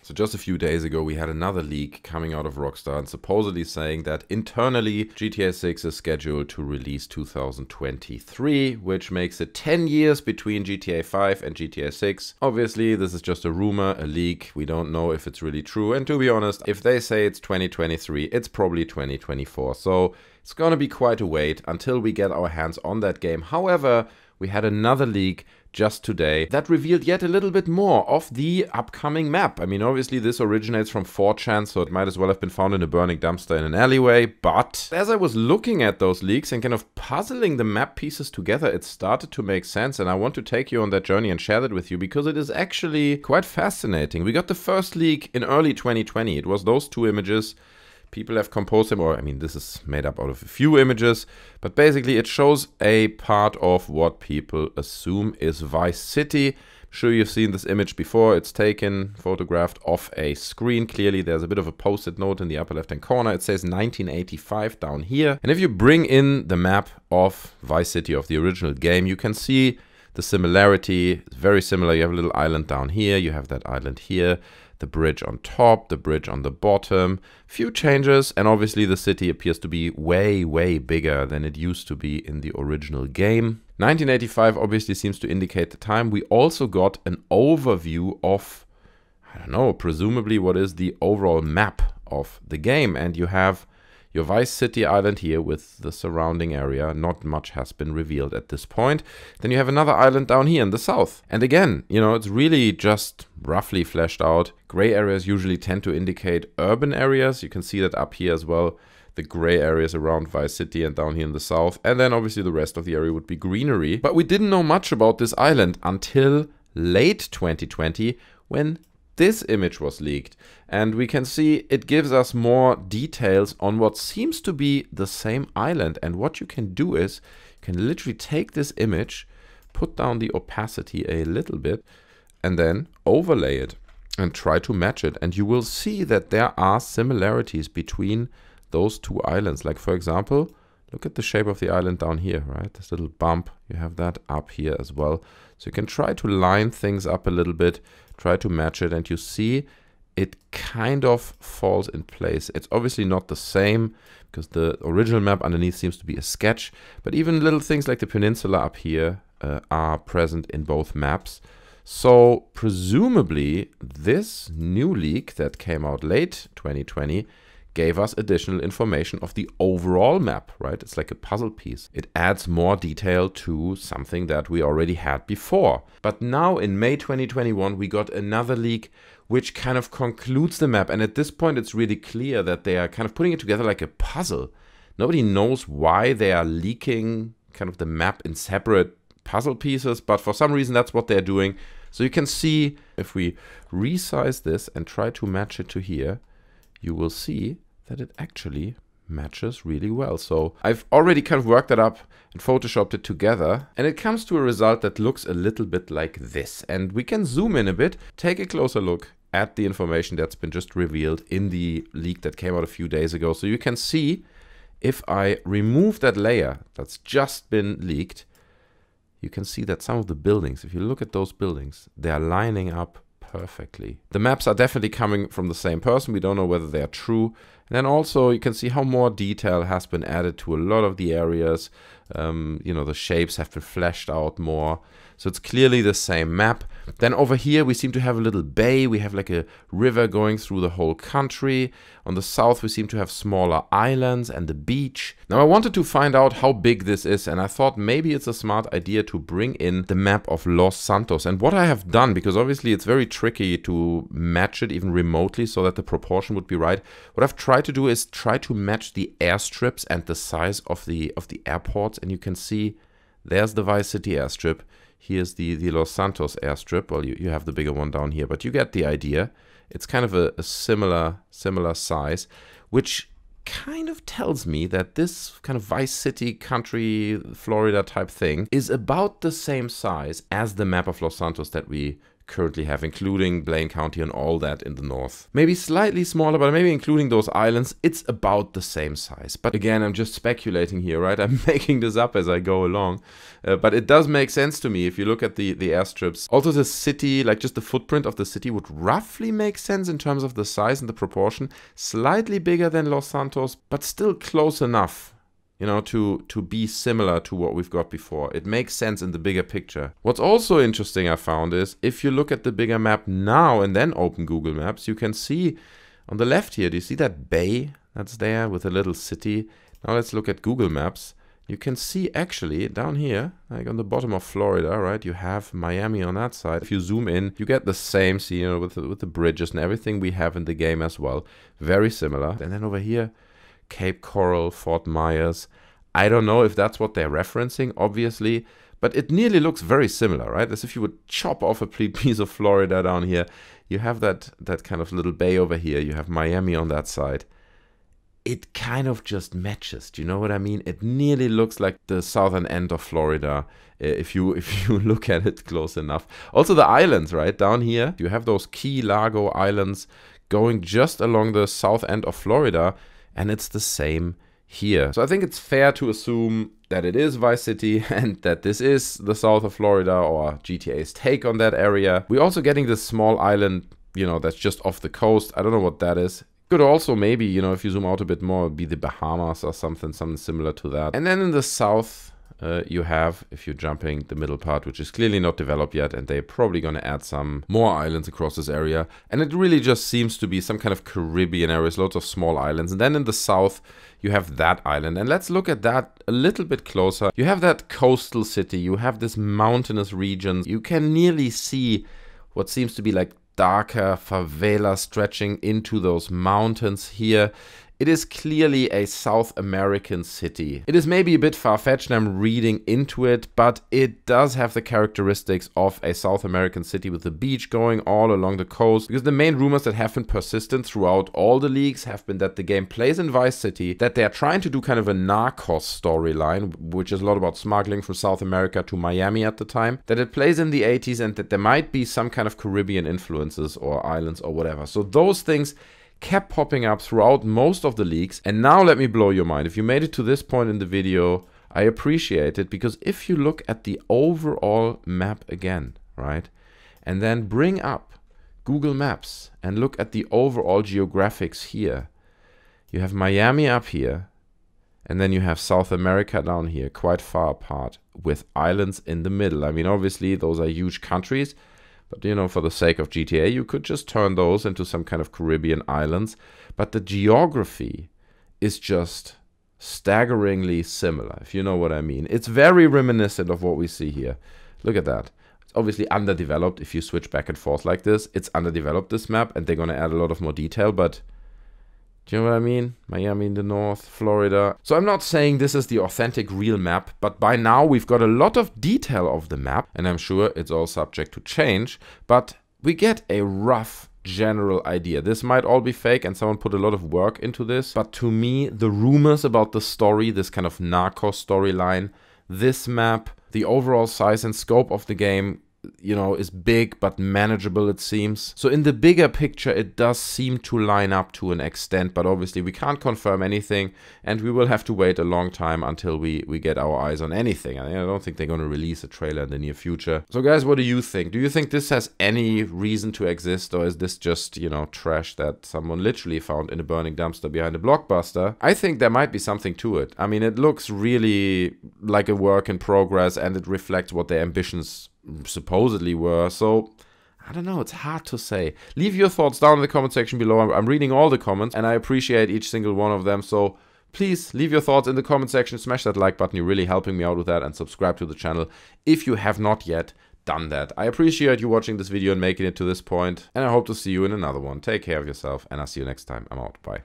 So just a few days ago, we had another leak coming out of Rockstar and supposedly saying that internally GTA 6 is scheduled to release 2023, which makes it 10 years between GTA 5 and GTA 6. Obviously, this is just a rumor, a leak. We don't know if it's really true. And to be honest, if they say it's 2023, it's probably 2024. So it's gonna be quite a wait until we get our hands on that game. However, we had another leak just today that revealed yet a little bit more of the upcoming map. I mean, obviously this originates from 4chan, so it might as well have been found in a burning dumpster in an alleyway. But as I was looking at those leaks and kind of puzzling the map pieces together, it started to make sense. And I want to take you on that journey and share that with you because it is actually quite fascinating. We got the first leak in early 2020. It was those two images. People have composed them, or I mean, this is made up out of a few images, but basically it shows a part of what people assume is Vice City. I'm sure you've seen this image before. It's taken, photographed off a screen. Clearly, there's a bit of a post-it note in the upper left-hand corner. It says 1985 down here. And if you bring in the map of Vice City, of the original game, you can see the similarity. It's very similar. You have a little island down here. You have that island here. The bridge on top, the bridge on the bottom, few changes, and obviously the city appears to be way, way bigger than it used to be in the original game. 1985 obviously seems to indicate the time. We also got an overview of, I don't know, presumably what is the overall map of the game, and you have your Vice City island here with the surrounding area. Not much has been revealed at this point. Then you have another island down here in the south. And again, you know, it's really just roughly fleshed out. Gray areas usually tend to indicate urban areas. You can see that up here as well. The gray areas around Vice City and down here in the south. And then obviously the rest of the area would be greenery. But we didn't know much about this island until late 2020 when this image was leaked, and we can see it gives us more details on what seems to be the same island. And what you can do is you can literally take this image, put down the opacity a little bit, and then overlay it and try to match it. And you will see that there are similarities between those two islands. Like, for example, look at the shape of the island down here, right? This little bump, you have that up here as well. So you can try to line things up a little bit, try to match it, and you see it kind of falls in place. It's obviously not the same because the original map underneath seems to be a sketch, but even little things like the peninsula up here are present in both maps. So presumably this new leak that came out late 2020 gave us additional information of the overall map, right? It's like a puzzle piece. It adds more detail to something that we already had before. But now in May 2021, we got another leak which kind of concludes the map. And at this point, it's really clear that they are kind of putting it together like a puzzle. Nobody knows why they are leaking kind of the map in separate puzzle pieces, but for some reason, that's what they're doing. So you can see if we resize this and try to match it to here, you will see that it actually matches really well. So I've already kind of worked that up and photoshopped it together, and it comes to a result that looks a little bit like this. And we can zoom in a bit, take a closer look at the information that's been just revealed in the leak that came out a few days ago. So you can see if I remove that layer that's just been leaked, you can see that some of the buildings, if you look at those buildings, they are lining up perfectly. The maps are definitely coming from the same person. We don't know whether they are true. And then also you can see how more detail has been added to a lot of the areas. You know, the shapes have been fleshed out more. So it's clearly the same map. Then over here we seem to have a little bay. We have like a river going through the whole country. On the south we seem to have smaller islands and the beach. Now I wanted to find out how big this is, and I thought maybe it's a smart idea to bring in the map of Los Santos. And what I have done, because obviously it's very tricky to match it even remotely so that the proportion would be right, what I've tried to do is try to match the airstrips and the size of the airports. And you can see there's the Vice City airstrip. Here's the Los Santos airstrip. Well, you have the bigger one down here, but you get the idea. It's kind of a similar size, which kind of tells me that this kind of Vice City country, Florida type thing is about the same size as the map of Los Santos that we currently have, including Blaine County and all that in the north. Maybe slightly smaller, but maybe including those islands, it's about the same size. But again, I'm just speculating here, right? I'm making this up as I go along. But it does make sense to me if you look at the airstrips. Also the city, like just the footprint of the city would roughly make sense in terms of the size and the proportion. Slightly bigger than Los Santos, but still close enough, you know, to be similar to what we've got before. It makes sense in the bigger picture. What's also interesting I found is, if you look at the bigger map now and then open Google Maps, you can see on the left here, do you see that bay that's there with a little city? Now let's look at Google Maps. You can see actually down here, like on the bottom of Florida, right, you have Miami on that side. If you zoom in, you get the same scene, you know, with the bridges and everything we have in the game as well. Very similar. And then over here, Cape Coral, Fort Myers. I don't know if that's what they're referencing, obviously, but it nearly looks very similar, right? As if you would chop off a piece of Florida down here. You have that kind of little bay over here. You have Miami on that side. It kind of just matches. Do you know what I mean? It nearly looks like the southern end of Florida if you look at it close enough. Also the islands, right? Down here, you have those Key Largo Islands going just along the south end of Florida, and it's the same here. So I think it's fair to assume that it is Vice City and that this is the south of Florida, or GTA's take on that area. We're also getting this small island, you know, that's just off the coast. I don't know what that is. Could also maybe, you know, if you zoom out a bit more, be the Bahamas or something similar to that. And then in the south, you have, if you're jumping the middle part, which is clearly not developed yet, and they're probably going to add some more islands across this area. And it really just seems to be some kind of Caribbean areas, lots of small islands. And then in the south, you have that island. And let's look at that a little bit closer. You have that coastal city. You have this mountainous region. You can nearly see what seems to be like darker favela stretching into those mountains here. It is clearly a South American city. It is maybe a bit far-fetched and I'm reading into it, but it does have the characteristics of a South American city with the beach going all along the coast. Because the main rumors that have been persistent throughout all the leaks have been that the game plays in Vice City, that they are trying to do kind of a Narcos storyline, which is a lot about smuggling from South America to Miami at the time, that it plays in the 80s and that there might be some kind of Caribbean influences or islands or whatever. So those things kept popping up throughout most of the leaks. And now let me blow your mind. If you made it to this point in the video, I appreciate it, because if you look at the overall map again, right, and then bring up Google Maps and look at the overall geographics here, you have Miami up here, and then you have South America down here, quite far apart, with islands in the middle. I mean, obviously, those are huge countries, but, you know, for the sake of GTA, you could just turn those into some kind of Caribbean islands. But the geography is just staggeringly similar, if you know what I mean. It's very reminiscent of what we see here. Look at that. It's obviously underdeveloped if you switch back and forth like this. It's underdeveloped, this map, and they're going to add a lot of more detail, but do you know what I mean? Miami in the north, Florida. So I'm not saying this is the authentic real map, but by now we've got a lot of detail of the map, and I'm sure it's all subject to change, but we get a rough general idea. This might all be fake and someone put a lot of work into this, but to me, the rumors about the story, this kind of Narcos storyline, this map, the overall size and scope of the game, you know, is big but manageable, it seems. So in the bigger picture, it does seem to line up to an extent, but obviously we can't confirm anything, and we will have to wait a long time until we get our eyes on anything. I don't think they're going to release a trailer in the near future. So guys, what do you think? Do you think this has any reason to exist, or is this just, you know, trash that someone literally found in a burning dumpster behind a Blockbuster? I think there might be something to it. I mean, it looks really like a work in progress, and it reflects what their ambitions supposedly were. So I don't know, it's hard to say. Leave your thoughts down in the comment section below. I'm reading all the comments and I appreciate each single one of them, so please leave your thoughts in the comment section. Smash that like button, you're really helping me out with that, and subscribe to the channel if you have not yet done that. I appreciate you watching this video and making it to this point, and I hope to see you in another one. Take care of yourself, and I'll see you next time. I'm out. Bye.